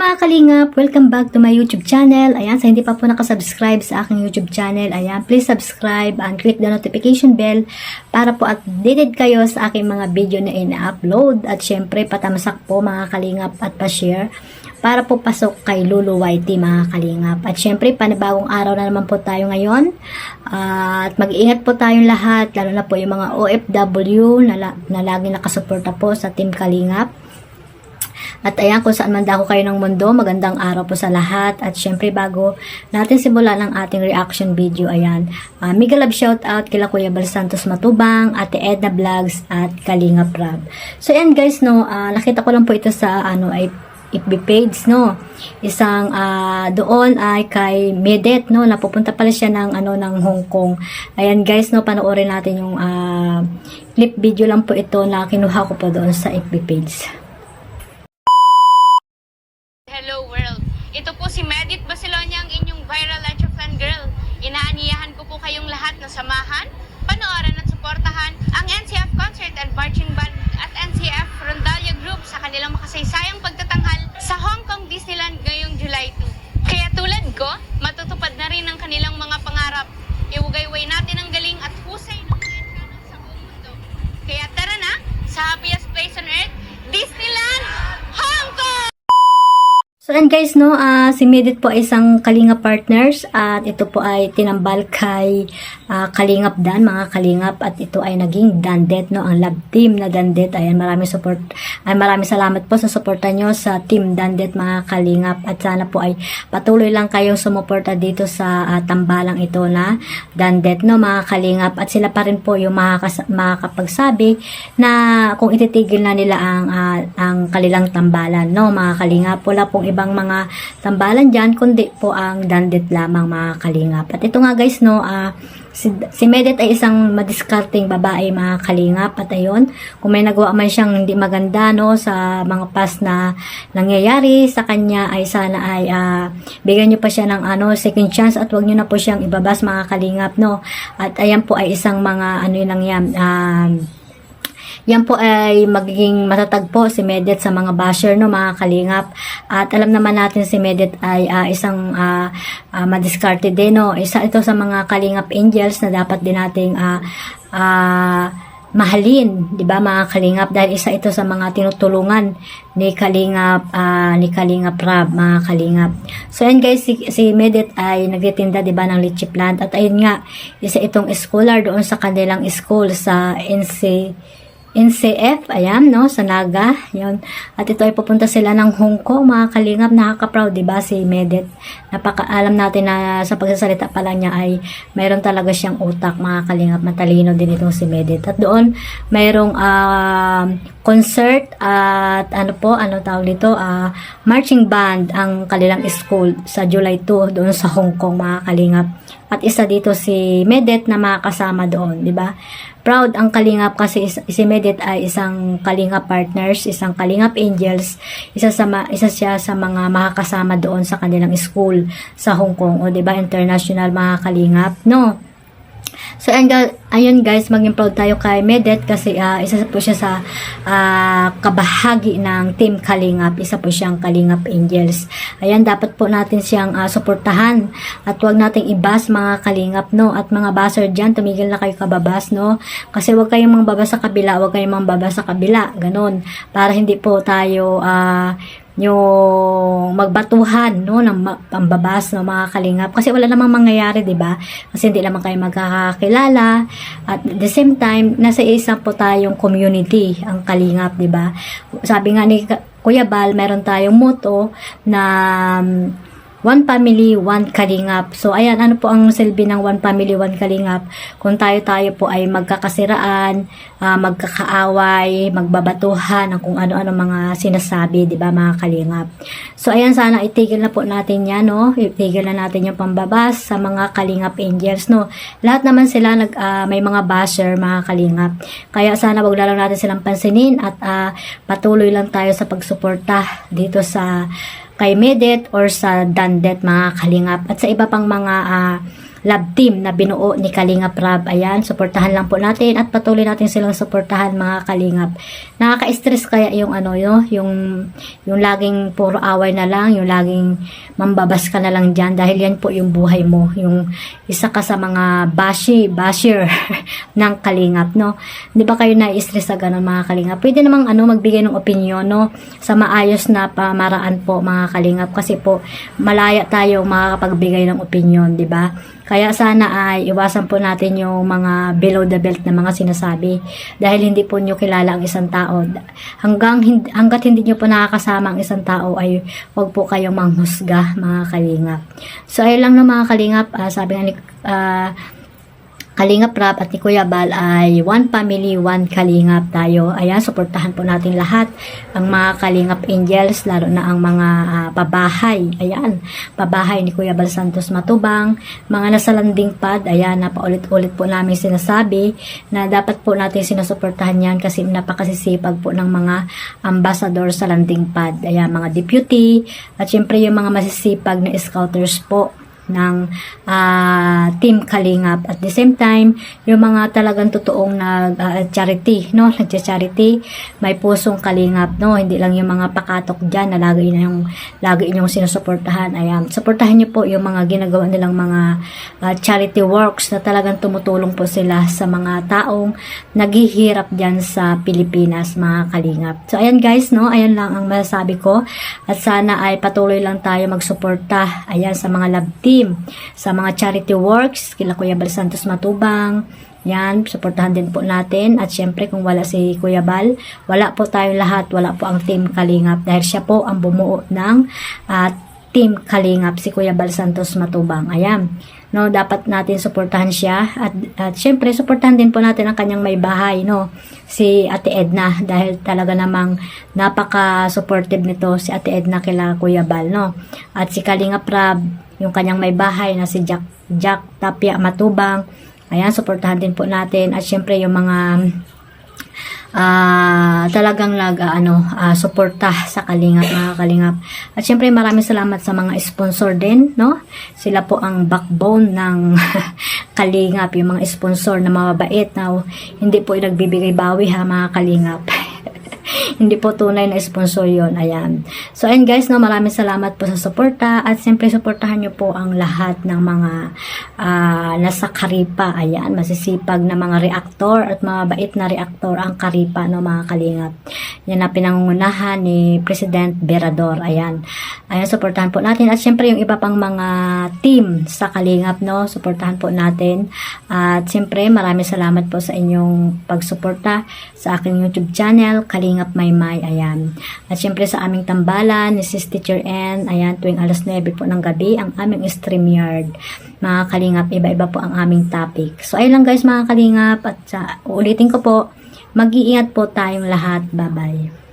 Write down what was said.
mga kalingap! Welcome back to my YouTube channel. Ayan, sa hindi pa po nakasubscribe sa aking YouTube channel, ayan, please subscribe and click the notification bell para po updated kayo sa aking mga video na ina-upload. At syempre, patamasak po mga kalingap at pa-share para po pasok kay Lulu YT mga kalingap. At syempre, panibagong araw na naman po tayo ngayon. At mag-iingat po tayong lahat, lalo na po yung mga OFW na lagi nakasuporta po sa Team Kalingap. At ayan, kung saan man dako kayo ng mundo, magandang araw po sa lahat. At syempre, bago natin simulan ang ating reaction video, ayan, mega love shout out kila Kuya Bal Santos Matubang, Ate Edna Vlogs, at Kalingap Rab. So ayan guys, no, nakita ko lang po ito sa ay FB page, no. Isang doon ay kay Medet, no, napupunta pala siya ng ng Hong Kong. Ayan guys, no, panoorin natin yung clip video lang po ito na kinuha ko po doon sa FB page. Hello world! Ito po si Medit Basilonia, ang inyong viral at fan girl. Inaaniyahan ko po kayong lahat na samahan, panoorin at suportahan ang NCF Concert and Marching Band at NCF Rondalia Group sa kanilang makasaysayang pagtatanghal sa Hong Kong Disneyland ngayong July 2. Kaya tulad ko, matutupad na rin ang kanilang mga pangarap. Iugayway natin ang galing at husay ng mga enkanon sa buong mundo. Kaya tara na sa happiest place on earth, Disneyland, Hong Kong! So and guys, no, si Medit po ay isang Kalingap partners at ito po ay tinambal kay Kalingap Dan, mga Kalingap, at ito ay naging Dandet, no, ang love team na Dandet. Ayan, maraming salamat po sa suporta nyo sa team Dandet, mga Kalingap, at sana po ay patuloy lang kayong sumuporta dito sa tambalang ito na Dandet, no, mga Kalingap, at sila pa rin po yung makakapagsabi na kung ititigil na nila ang kanilang tambalan, no, mga Kalingap. Wala pong ibang mga tambalan dyan, kundi po ang Dandet lamang, mga Kalingap. At ito nga guys, no, si Medet ay isang madiskarting babae, mga Kalingap. At ayun, kung may nagawa man siyang hindi maganda, no, sa mga past na nangyayari sa kanya, ay sana ay bigyan nyo pa siya ng second chance at wag nyo na po siyang ibabas, mga Kalingap, no. At ayan po ay isang mga yan po ay magiging matatag po si Medet sa mga basher, no, mga Kalingap. At alam naman natin si Medet ay isang madiskarte din, no. Isa ito sa mga Kalingap Angels na dapat din nating mahalin, di ba, mga Kalingap, dahil isa ito sa mga tinutulungan ni Kalingap Rab, mga Kalingap. So ayan guys, si Medet ay nagtitinda, di ba, ng lychee plant, at ayun nga, isa itong scholar doon sa kanilang school sa NCF, ayan, no, sa Naga, yun. At ito ay pupunta sila ng Hong Kong, mga Kalingap. Nakaka-proud, diba, si Medet. Alam natin na sa pagsasalita pa lang niya ay mayroon talaga siyang utak, mga Kalingap. Matalino din itong si Medet. At doon, mayroong concert at tawag dito, marching band ang kanilang school sa July 2 doon sa Hong Kong, mga Kalingap. At isa dito si Medet na makakasama doon, di ba? Proud ang Kalingap kasi si Medet ay isang Kalingap partners, isang Kalingap Angels, isa siya sa mga makakasama doon sa kanilang school sa Hong Kong, o di ba, international, mga Kalingap, no. So ayun guys, maging proud tayo kay Medet kasi isa po siya sa kabahagi ng Team Kalingap. Isa po siyang Kalingap Angels. Ayan, dapat po natin siyang suportahan at huwag nating ibas, mga Kalingap, no. At mga baser dyan, tumigil na kayo kababas, no, kasi huwag kayong mangbabas sa kabila, huwag kayong mangbabas sa kabila, ganun, para hindi po tayo yung magbatuhan, no, ng pambabas, no, mga Kalingap, kasi wala namang mangyayari, di ba, kasi hindi naman kayo magkakakilala, at at the same time nasa isang po tayong community ang Kalingap, di ba. Sabi nga ni Kuya Bal, meron tayong motto na One Family, One Kalingap. So, ayan, ano po ang silbi ng One Family, One Kalingap? Kung tayo po ay magkakasiraan, magkakaaway, magbabatuhan, ang kung ano-ano mga sinasabi, di ba, mga Kalingap? So, ayan, sana itigil na po natin yan, no? Itigil na natin yung pambabas sa mga Kalingap Angels, no? Lahat naman sila may mga basher, mga Kalingap. Kaya sana wag lang natin silang pansinin at patuloy lang tayo sa pagsuporta dito sa kay Medet or sa Dandet, mga Kalingap, at sa iba pang mga love team na binuo ni Kalingap Rab. Ayan, suportahan lang po natin at patuloy natin silang suportahan mga Kalingap. Nakaka-stress kaya yung yung laging puro away na lang, yung laging mambabas ka na lang dyan dahil yan po yung buhay mo, yung isa ka sa mga basher ng Kalingap, no? Di ba kayo na-stress sa ganun mga Kalingap? Pwede namang magbigay ng opinion, no? Sa maayos na pamaraan po mga Kalingap kasi po malaya tayo makakapagbigay ng opinion, di ba? Kaya sana ay iwasan po natin yung mga below the belt na mga sinasabi dahil hindi po nyo kilala ang isang tao. Hanggat hindi nyo po nakakasama ang isang tao ay huwag po kayong manghusga mga Kalingap. So ayun lang na mga Kalingap, sabi nga ni Kalingap Rab at ni Kuya Bal ay one family, one Kalingap tayo. Ayan, suportahan po natin lahat ang mga Kalingap Angels, lalo na ang mga pabahay. Ayan, pabahay ni Kuya Bal Santos Matubang, mga nasa landing pad. Ayan, napaulit-ulit po namin sinasabi na dapat po natin sinusuportahan yan kasi napakasisipag po ng mga ambassador sa landing pad. Ayan, mga deputy at syempre yung mga masisipag na scouters po ng Team Kalingap. At the same time, yung mga talagang totoong charity, no? Nagcha-charity, may pusong Kalingap, no? Hindi lang yung mga pakatok dyan na lagi inyong sinusuportahan. Ayan, suportahan nyo po yung mga ginagawa nilang mga charity works na talagang tumutulong po sila sa mga taong naghihirap dyan sa Pilipinas, mga Kalingap. So, ayan guys, no? Ayan lang ang masasabi ko. At sana ay patuloy lang tayo magsuporta, ayan, sa mga love team, sa mga charity works, kila Kuya Bal Santos Matubang. Yan, suportahan din po natin. At syempre, kung wala si Kuya Bal, wala po tayong lahat, wala po ang Team Kalingap dahil siya po ang bumuo ng Team Kalingap, si Kuya Bal Santos Matubang. Ayan, no, dapat natin suportahan siya at syempre, suportahan din po natin ang kanyang may bahay, no, si Ate Edna, dahil talaga namang napaka-supportive nito si Ate Edna kila Kuya Bal, no. At si Kalingap Rab, yung kanyang may bahay na si Jack Tapia Matubang. Ayan, suportahan din po natin. At syempre yung mga talagang suporta sa Kalingap, mga Kalingap. At syempre maraming salamat sa mga sponsor din, no? Sila po ang backbone ng Kalingap, yung mga sponsor na mababait na hindi po nagbibigay bawi ha, mga Kalingap. Hindi po tunay na sponsor yon. Ayan. So, ayan guys, no, maraming salamat po sa suporta at siyempre suportahan nyo po ang lahat ng mga nasa Karipa. Ayan, masisipag na mga reaktor at mabait na reaktor ang Karipa, no, mga Kalingap. Yan na pinangungunahan ni President Berador. Ayan. Ayan, suportahan po natin. At siyempre yung iba pang mga team sa Kalingap, no, suportahan po natin. At siyempre, maraming salamat po sa inyong pagsuporta sa aking YouTube channel, Kalingap Maymay. Ayan. At syempre sa aming tambalan, ni Sis Teacher N, ayan, tuwing alas 9 po ng gabi, ang aming StreamYard. Mga Kalingap, iba-iba po ang aming topic. So, ayun lang guys mga Kalingap. At uulitin ko po, mag-iingat po tayong lahat. Bye-bye.